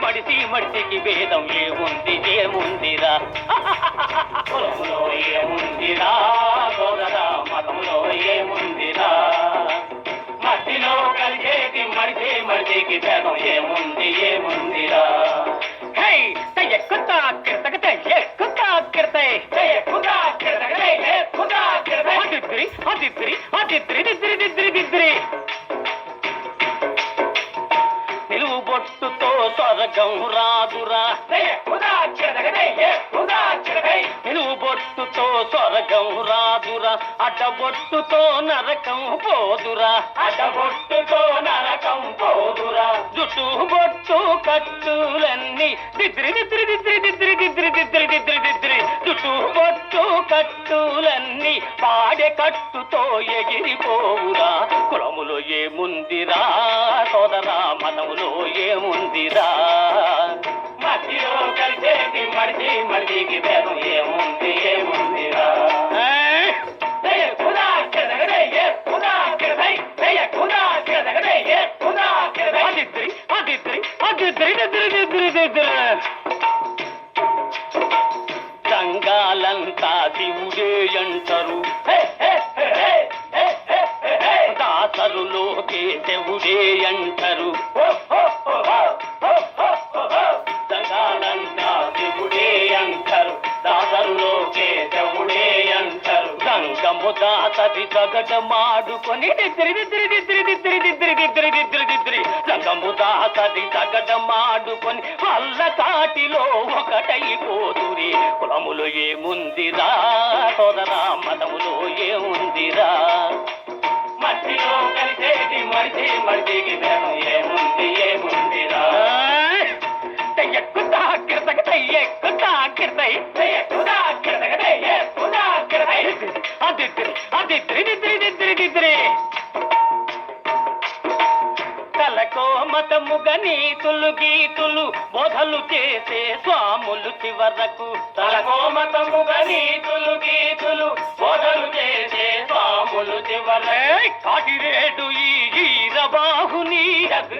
మడిసికి భేదం ఏముందిరా కులములో ఏముందిరా సోదరా మతంలో ఏముందిరా మట్టిలో కలిగేటి మడిసికి భేదం ఏముందిరా హే ఎక్కుతా కిరతగతే ఎక్కుతా కిరతే ఎక్కుతా కిరతగతే ఎక్కుతా కిరతే అదిద్రి నిలువు బొట్టుతో స్వర్గం రాదురా నిలువు బొట్టుతో స్వర్గం రాదురా అడ్డబొట్టుతో నరకం పోదురా జుట్టు బొట్టు కట్టులన్నీ దిద్రి జుట్టు బొట్టు కట్టులన్నీ పాడె కట్టుతో ఎగిరిపోవురా కులములో ఏముందిరా సోదరా మతములో ఏముందిరా మట్టిలో కలిసేటి మడిసికి భేదం ఏముందిరా సంఘాలంతా శివుడే అంటారు దాసరులోకే శివుడే అంటారు సంఘాలంతా శివుడే అంటారు దాసరులోకే శివుడే అంటారు సంగము దాసరి జగట మాడుకొని సంగము దాసరి జగట మాడుకొని అల్ల కాటిలో ఒకటైపోతురి కులములో ఏముందిరా సోదరా మతములో ఏముందిరా మట్టిలో కలిసేటి మడిసికి భేదం ఏముందిరా ఎక్కుతా కిరతగతే ఎక్కుతా కిరతై ఎక్కుతా కిరతగతే ఎక్కుతా కిరతై అదిద్రి తలకో మతముగ నీతులు గీతులు బోధలు చేసే స్వాములు చివరకు తలకో మతముగ నీతులు గీతులు బోధలు చేసే స్వాములు చివరకు కాటిరేడు ఈరబాహుని జగ్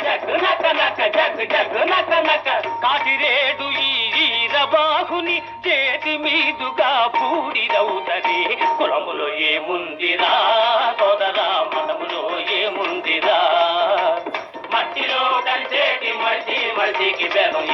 కాటిరేడు ఈరబాహుని చేతి మీదుగా పూడిదవుతది కులములో ఏముందిరా సోదరా మతములో ఏముందిరా మట్టిలో కలిసేటి మడిసికి భేదం